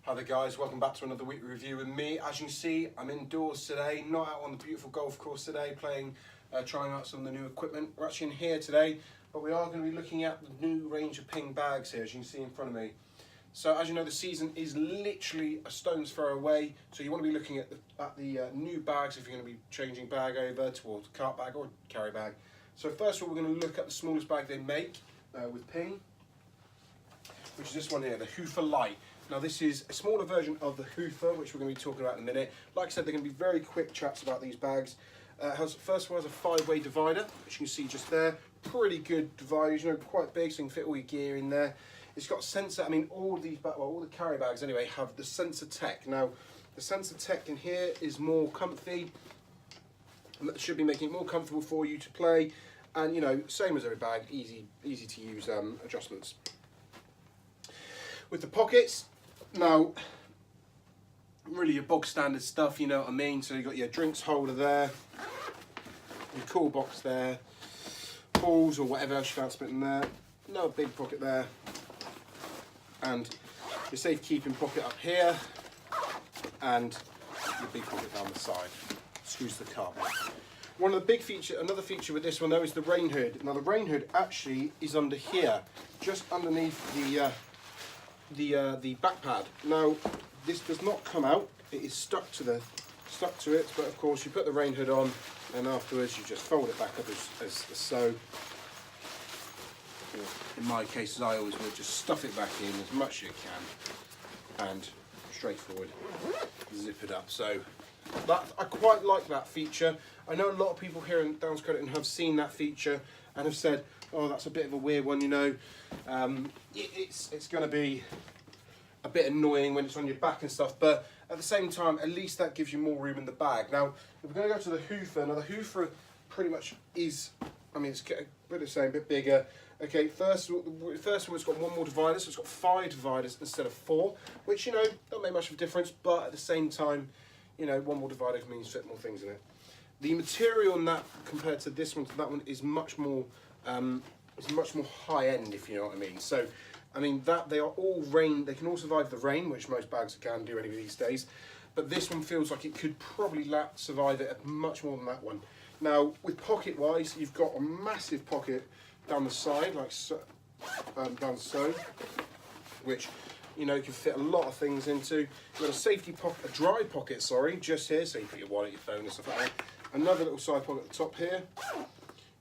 Hi there guys, welcome back to another weekly review with me. As you can see, I'm indoors today, not out on the beautiful golf course today, trying out some of the new equipment. We're actually in here today, but we are going to be looking at the new range of Ping bags here, as you can see in front of me. So as you know, the season is literally a stone's throw away, so you want to be looking at the new bags if you're going to be changing bag over towards cart bag or carry bag. So first of all, we're going to look at the smallest bag they make with Ping, which is this one here, the Hoofer Light. Now this is a smaller version of the Hoofer, which we're going to be talking about in a minute. Like I said, they're going to be very quick chats about these bags. First one has a 5-way divider, which you can see just there. Pretty good dividers, you know, quite big, so you can fit all your gear in there. It's got sensor, I mean, all the carry bags anyway have the sensor tech. Now, the sensor tech in here is more comfy. It should be making it more comfortable for you to play. And, you know, same as every bag, easy to use adjustments. With the pockets, now, really your bog standard stuff, you know what I mean? So you've got your drinks holder there, your cool box there, balls or whatever else you fancy putting there, another big pocket there, and your safekeeping pocket up here, and your big pocket down the side. Screws the car back. Another feature with this one though is the rain hood. Now the rain hood actually is under here, just underneath the back pad. Now this does not come out, it is stuck to it, but of course you put the rain hood on and afterwards you just fold it back up as so. In my case, as I always would, just stuff it back in as much as you can and straightforward zip it up. So I quite like that feature. I know a lot of people here in Downs Crediton have seen that feature and have said, oh, that's a bit of a weird one, you know. It's going to be a bit annoying when it's on your back and stuff, but at the same time, at least that gives you more room in the bag. Now, if we're going to go to the Hoofer, now the Hoofer pretty much is, I mean, it's a bit the same, a bit bigger. Okay, first of all, it's got one more divider, so it's got 5 dividers instead of 4, which, you know, don't make much of a difference, but at the same time, you know, one more divider means fit more things in it. The material on that compared to this one to that one is much more high end, if you know what I mean. So, I mean that they are all rain. They can all survive the rain, which most bags can do anyway these days. But this one feels like it could probably survive it much more than that one. Now, with pocket wise, you've got a massive pocket down the side, like so, which, you know, you can fit a lot of things into. You've got a safety pocket, a dry pocket, sorry, just here, so you put your wallet, your phone and stuff like that. Another little side pocket at the top here.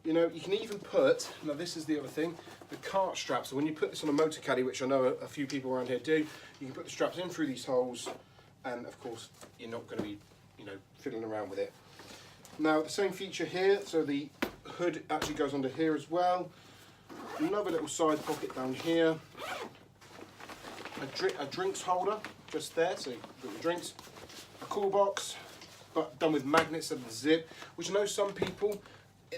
You know, you can even put, now this is the other thing, the cart straps. So when you put this on a motor caddy, which I know a few people around here do, you can put the straps in through these holes, and of course, you're not going to be, you know, fiddling around with it. Now, the same feature here, so the hood actually goes under here as well. Another little side pocket down here. A drinks holder just there, so you put your drinks. A cool box, but done with magnets and the zip, which I know some people,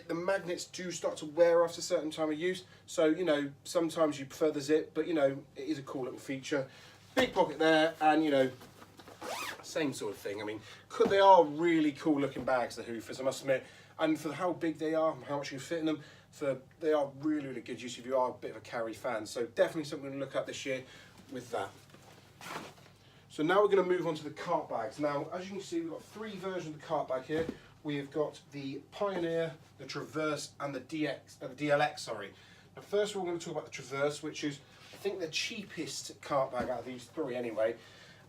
the magnets do start to wear after a certain time of use. So, you know, sometimes you prefer the zip, but, you know, it is a cool little feature. Big pocket there, and, you know, same sort of thing. I mean, they are really cool looking bags, the Hoofers, I must admit. And for how big they are, how much you fit in them, they are really, really good use if you are a bit of a carry fan. So definitely something to look at this year with that. So now we're going to move on to the cart bags. Now, as you can see, we've got 3 versions of the cart bag here. We've got the Pioneer, the Traverse, and the DLX, sorry. Now, first of all, we're going to talk about the Traverse, which is, I think, the cheapest cart bag out of these 3 anyway.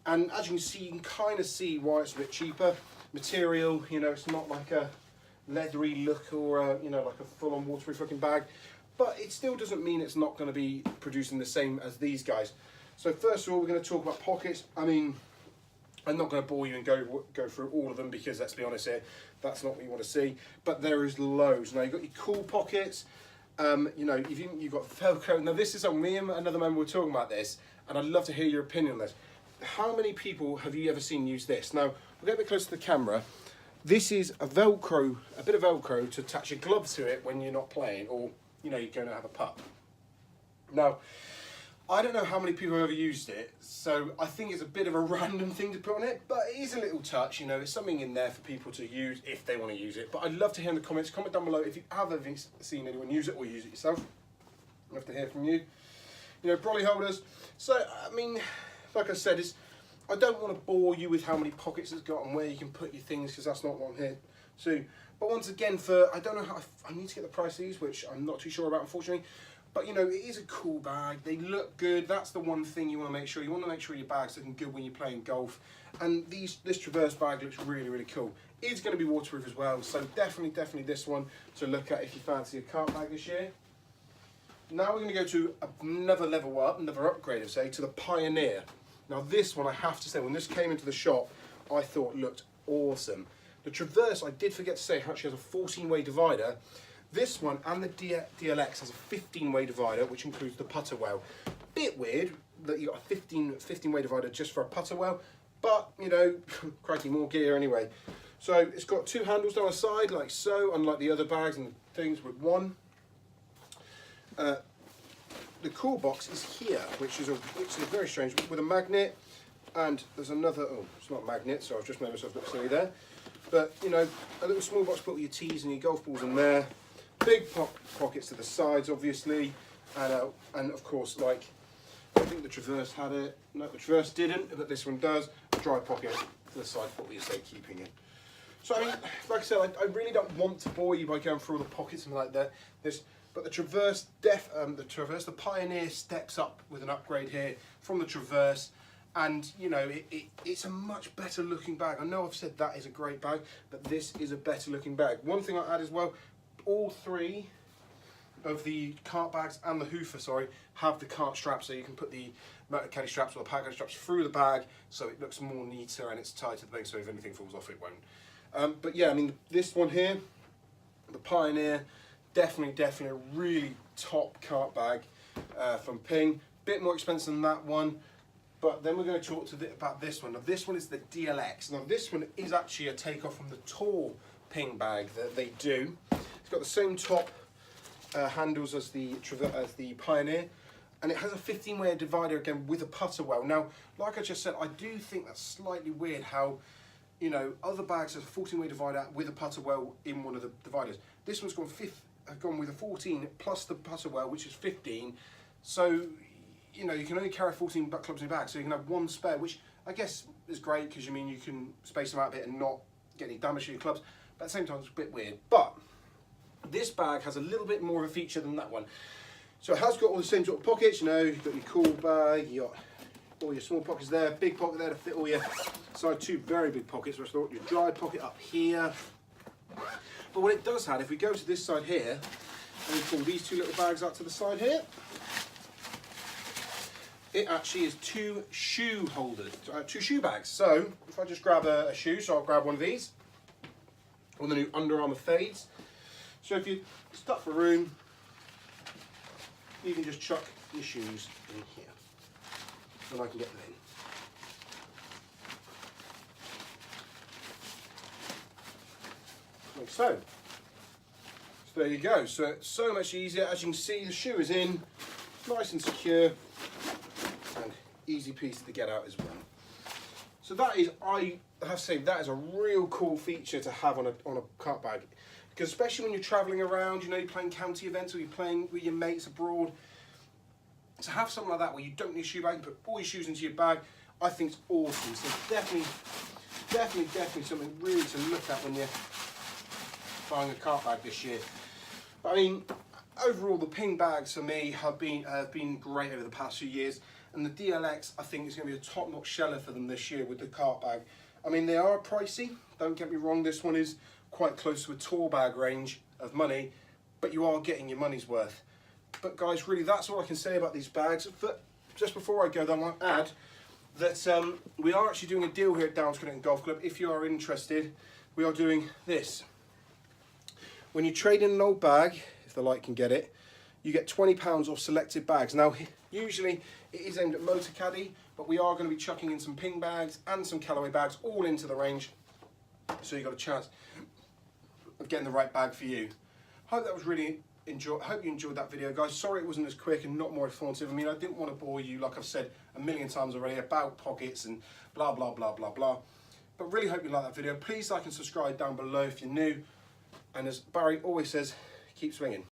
And as you can see, you can kind of see why it's a bit cheaper. Material, you know, it's not like a leathery look or you know, like a full-on waterproof looking bag, but it still doesn't mean it's not going to be producing the same as these guys. So first of all, we're going to talk about pockets. I mean, I'm not going to bore you and go through all of them, because let's be honest here, that's not what you want to see, but there is loads. Now you've got your cool pockets, you know, you've got Velcro. Now this is something, me and another member were talking about this, and I'd love to hear your opinion on this. How many people have you ever seen use this? Now, we'll get a bit closer to the camera. This is a bit of Velcro to attach your glove to it when you're not playing, or, you know, you're going to have a pup. Now, I don't know how many people have ever used it, so I think it's a bit of a random thing to put on it, but it is a little touch, you know, there's something in there for people to use if they want to use it. But I'd love to hear in the comments, comment down below if you have ever seen anyone use it or use it yourself. I'd love to hear from you. You know, brolly holders. So, I mean, like I said, I don't want to bore you with how many pockets it's got and where you can put your things, because that's not what I'm here to. But once again, I don't know how, I need to get the price of these, which I'm not too sure about, unfortunately. But you know, it is a cool bag. They look good. That's the one thing you want to make sure. You want to make sure your bag's looking good when you're playing golf. And this Traverse bag looks really, really cool. It's going to be waterproof as well. So definitely this one to look at if you fancy a cart bag this year. Now we're going to go to another level up, another upgrade, I'd say, to the Pioneer. Now this one, I have to say, when this came into the shop, I thought looked awesome. The Traverse, I did forget to say, actually has a 14-way divider. This one and the DLX has a 15-way divider, which includes the putter well. Bit weird that you got a 15-way divider just for a putter well, but you know, crikey, more gear anyway. So it's got two handles down the side, like so, unlike the other bags and things with one. The cool box is here, which is very strange, with a magnet, and there's another, oh, it's not a magnet, so I've just made myself look silly there. But, you know, a little small box to put all your tees and your golf balls in there. Big pockets to the sides, obviously, and of course, like, I think the Traverse had it. No, the Traverse didn't, but this one does. A dry pocket to the side for what you say, keeping it. So, I mean, like I said, I really don't want to bore you by going through all the pockets and like that. But the Traverse, the Pioneer steps up with an upgrade here from the Traverse, and you know it's a much better looking bag. I know I've said that is a great bag, but this is a better looking bag. One thing I add as well, all three of the cart bags and the hoofer, sorry, have the cart straps, so you can put the motor caddy straps or the pack caddy straps through the bag, so it looks more neater and it's tied to the thing, so if anything falls off, it won't. But yeah, I mean this one here, the Pioneer. Definitely a really top cart bag from Ping. Bit more expensive than that one, but then we're going to talk about this one. Now this one is the DLX. Now this one is actually a takeoff from the tall Ping bag that they do. It's got the same top handles as the Pioneer, and it has a 15-way divider again with a putter well. Now, like I just said, I do think that's slightly weird how, you know, other bags have a 14-way divider with a putter well in one of the dividers. This one's gone with a 14 plus the putter well, which is 15. So, you know, you can only carry 14 butt clubs in your bag, so you can have one spare, which I guess is great because you mean you can space them out a bit and not get any damage to your clubs. But at the same time, it's a bit weird. But this bag has a little bit more of a feature than that one. So it has got all the same sort of pockets. You know, you've got your cool bag, you got all your small pockets there, big pocket there to fit all your side, two very big pockets. So your dry pocket up here. But what it does have, if we go to this side here, and we pull these two little bags out to the side here, it actually is two shoe holders, two shoe bags. So if I just grab a shoe, so I'll grab one of these, one of the new Under Armour fades. So if you're stuck for room, you can just chuck your shoes in here, and I can get them in. Like so. So there you go. So it's so much easier. As you can see, the shoe is in, nice and secure, and easy piece to get out as well. So that is, I have to say, that is a real cool feature to have on a cart bag, because especially when you're travelling around, you know, you're playing county events or you're playing with your mates abroad, to have something like that where you don't need a shoe bag, you put all your shoes into your bag, I think it's awesome. So definitely something really to look at when you're buying a cart bag this year. But I mean, overall the Ping bags for me have been great over the past few years, and the DLX I think is going to be a top-notch seller for them this year with the cart bag. I mean, they are pricey, don't get me wrong, this one is quite close to a tour bag range of money, but you are getting your money's worth. But guys, really that's all I can say about these bags. But just before I go, I want to add that we are actually doing a deal here at Downs Connecting Golf Club. If you are interested, we are doing this. When you trade in an old bag, if the light can get it, you get £20 off selected bags. Now, usually it is aimed at motor caddy, but we are going to be chucking in some Ping bags and some Callaway bags all into the range, so you got a chance of getting the right bag for you. Hope that was really hope you enjoyed that video, guys. Sorry it wasn't as quick and not more informative. I mean, I didn't want to bore you, like I've said a million times already, about pockets and blah blah blah blah blah. But really hope you like that video. Please like and subscribe down below if you're new. And as Barry always says, keep swinging.